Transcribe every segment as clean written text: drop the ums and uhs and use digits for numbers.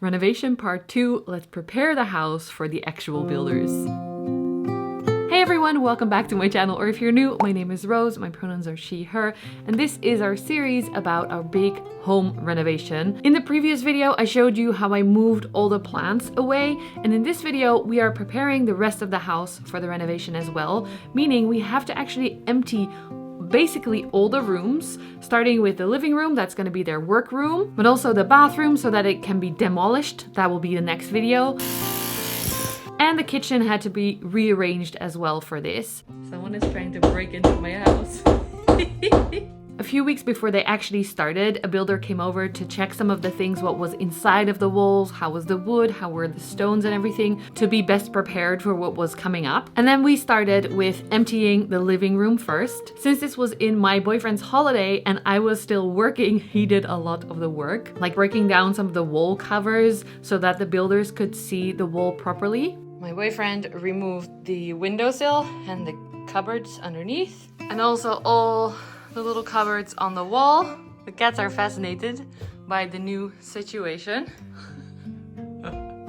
Renovation part 2, let's prepare the house for the actual builders. Hey everyone, welcome back to my channel, or if you're new, my name is Rose, my pronouns are she, her, and this is our series about our big home renovation. In the previous video, I showed you how I moved all the plants away, and in this video, we are preparing the rest of the house for the renovation as well, meaning we have to actually empty basically all the rooms, starting with the living room, that's going to be their work room, but also the bathroom so that it can be demolished. That will be the next video. And the kitchen had to be rearranged as well for this. Someone is trying to break into my house. A few weeks before they actually started, a builder came over to check some of the things, what was inside of the walls, how was the wood, how were the stones and everything, to be best prepared for what was coming up. And then we started with emptying the living room first. Since this was in my boyfriend's holiday and I was still working, he did a lot of the work, like breaking down some of the wall covers so that the builders could see the wall properly. My boyfriend removed the windowsill and the cupboards underneath, and also all the little cupboards on the wall. The cats are fascinated by the new situation.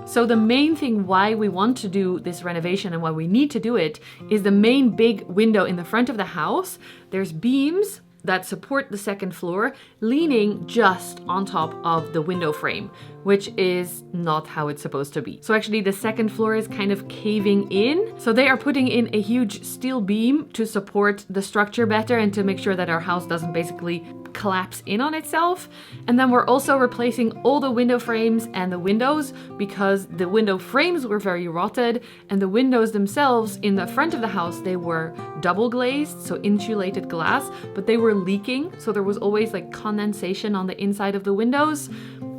So the main thing why we want to do this renovation and why we need to do it is the main big window in the front of the house. There's beams that support the second floor, leaning just on top of the window frame, which is not how it's supposed to be. So actually the second floor is kind of caving in. So they are putting in a huge steel beam to support the structure better and to make sure that our house doesn't basically collapse in on itself. And then we're also replacing all the window frames and the windows because the window frames were very rotted, and the windows themselves in the front of the house, they were double glazed, so insulated glass, but they were leaking. So there was always like condensation on the inside of the windows.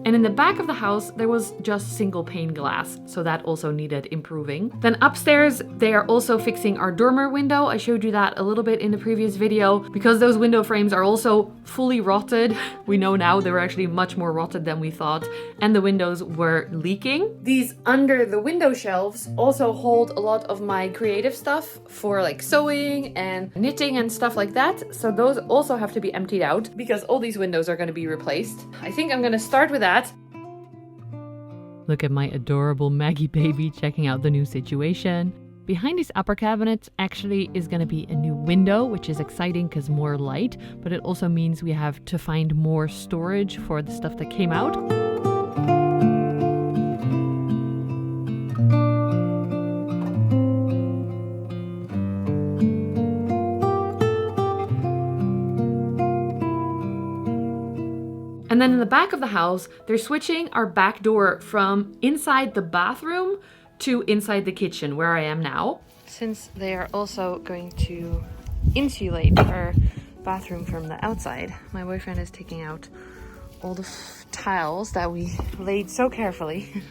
And in the back of the house, there was just single pane glass, so that also needed improving. Then upstairs, they are also fixing our dormer window. I showed you that a little bit in the previous video, because those window frames are also fully rotted. We know now they were actually much more rotted than we thought, and the windows were leaking. These under the window shelves also hold a lot of my creative stuff for like sewing and knitting and stuff like that. So those also have to be emptied out because all these windows are going to be replaced. I think I'm going to start with that. Look at my adorable Maggie baby checking out the new situation. Behind these upper cabinets actually is going to be a new window, which is exciting because more light, but it also means we have to find more storage for the stuff that came out. And then in the back of the house, they're switching our back door from inside the bathroom to inside the kitchen, where I am now. Since they are also going to insulate our bathroom from the outside, my boyfriend is taking out all the tiles that we laid so carefully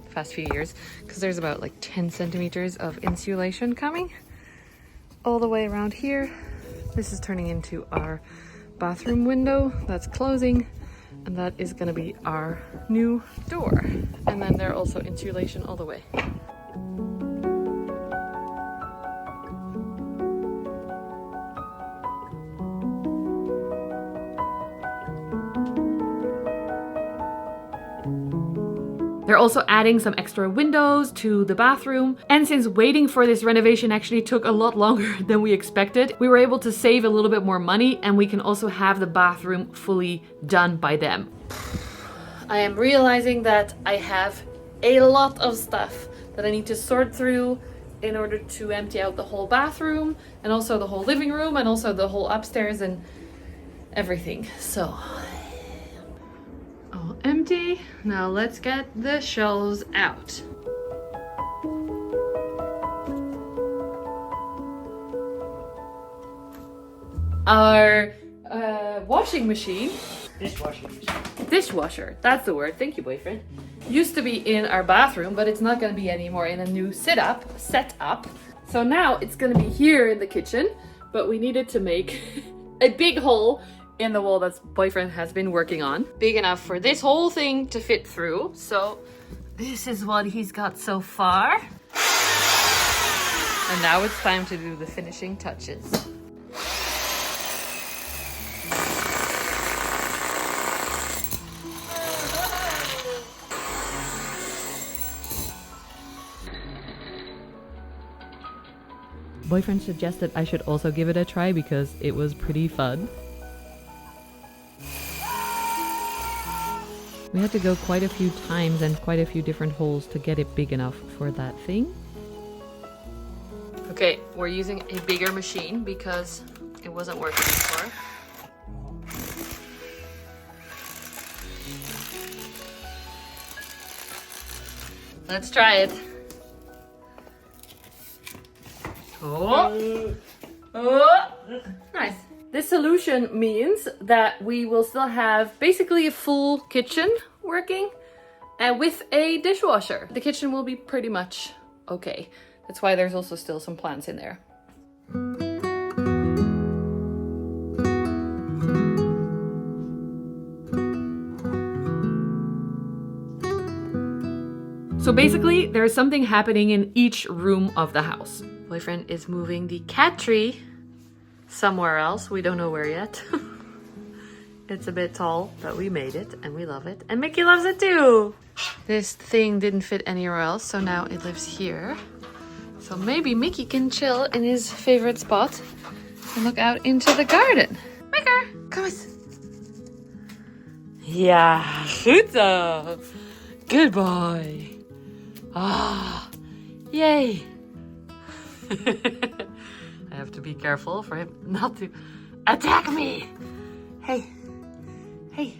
the past few years, because there's about like 10 centimeters of insulation coming all the way around here. This is turning into our bathroom window that's closing. And that is going to be our new door. And then there are also insulation all the way. They're also adding some extra windows to the bathroom. And since waiting for this renovation actually took a lot longer than we expected, we were able to save a little bit more money, and we can also have the bathroom fully done by them. I am realizing that I have a lot of stuff that I need to sort through in order to empty out the whole bathroom and also the whole living room and also the whole upstairs and everything. So all empty. Now let's get the shelves out. Our washing machine. Dishwasher, that's the word. Thank you, boyfriend. Used to be in our bathroom, but it's not going to be anymore in a new setup. So now it's going to be here in the kitchen, but we needed to make a big hole in the wall that boyfriend has been working on. Big enough for this whole thing to fit through. So this is what he's got so far. And now it's time to do the finishing touches. Boyfriend suggested I should also give it a try because it was pretty fun. We had to go quite a few times and quite a few different holes to get it big enough for that thing. Okay, we're using a bigger machine because it wasn't working before. Let's try it. Oh! Oh! Nice. This solution means that we will still have basically a full kitchen working and with a dishwasher. The kitchen will be pretty much okay. That's why there's also still some plants in there. So basically, there's something happening in each room of the house. Boyfriend is moving the cat tree somewhere else. We don't know where yet. It's a bit tall, but we made it and we love it. And Mickey loves it too. This thing didn't fit anywhere else, so now it lives here. So maybe Mickey can chill in his favorite spot and look out into the garden. Mickey, kom eens. Ja, goed zo. Good boy. Ah, yay. I have to be careful for him not to attack me. Hey, hey.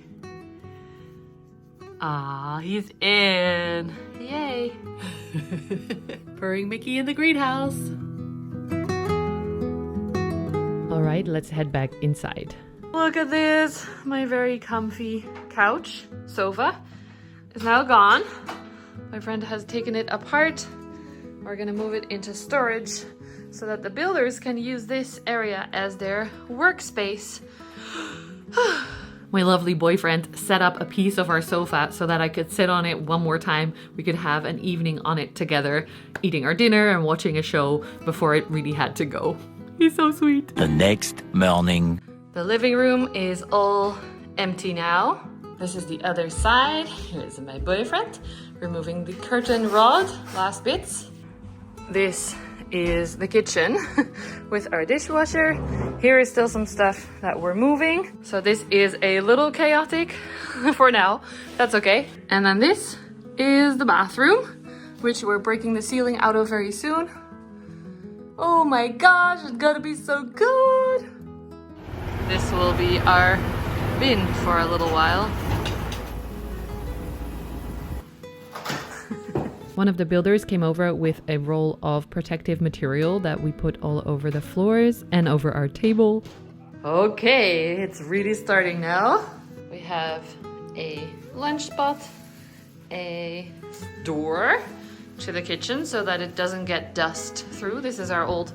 Ah, he's in. Yay. Purring Mickey in the greenhouse. All right, let's head back inside. Look at this. My very comfy couch, sofa, is now gone. My friend has taken it apart. We're gonna move it into storage so that the builders can use this area as their workspace. My lovely boyfriend set up a piece of our sofa so that I could sit on it one more time. We could have an evening on it together, eating our dinner and watching a show before it really had to go. He's so sweet. The next morning. The living room is all empty now. This is the other side. Here's my boyfriend removing the curtain rod, last bits. This is the kitchen with our dishwasher. Here is still some stuff that we're moving. So this is a little chaotic for now. That's okay. And then this is the bathroom, which we're breaking the ceiling out of very soon. Oh my gosh, it's gonna be so good. This will be our bin for a little while. One of the builders came over with a roll of protective material that we put all over the floors and over our table. Okay, it's really starting now. We have a lunch spot, a door to the kitchen so that it doesn't get dust through. This is our old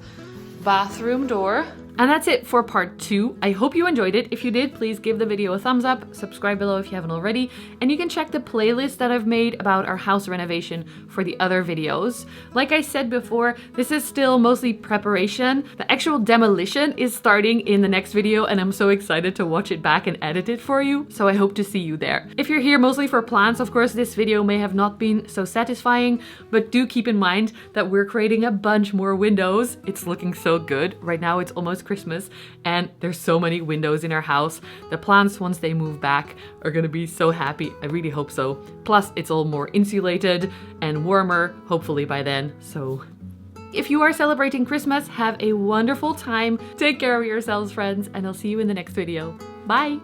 bathroom door. And that's it for part 2. I hope you enjoyed it. If you did, please give the video a thumbs up, subscribe below if you haven't already, and you can check the playlist that I've made about our house renovation for the other videos. Like I said before, this is still mostly preparation. The actual demolition is starting in the next video, and I'm so excited to watch it back and edit it for you, so I hope to see you there. If you're here mostly for plants, of course, this video may have not been so satisfying, but do keep in mind that we're creating a bunch more windows. It's looking so good. Right now, it's almost Christmas and there's so many windows in our house. The plants, once they move back, are gonna be so happy. I really hope so. Plus it's all more insulated and warmer, hopefully by then. So if you are celebrating Christmas, have a wonderful time. Take care of yourselves, friends, and I'll see you in the next video. Bye.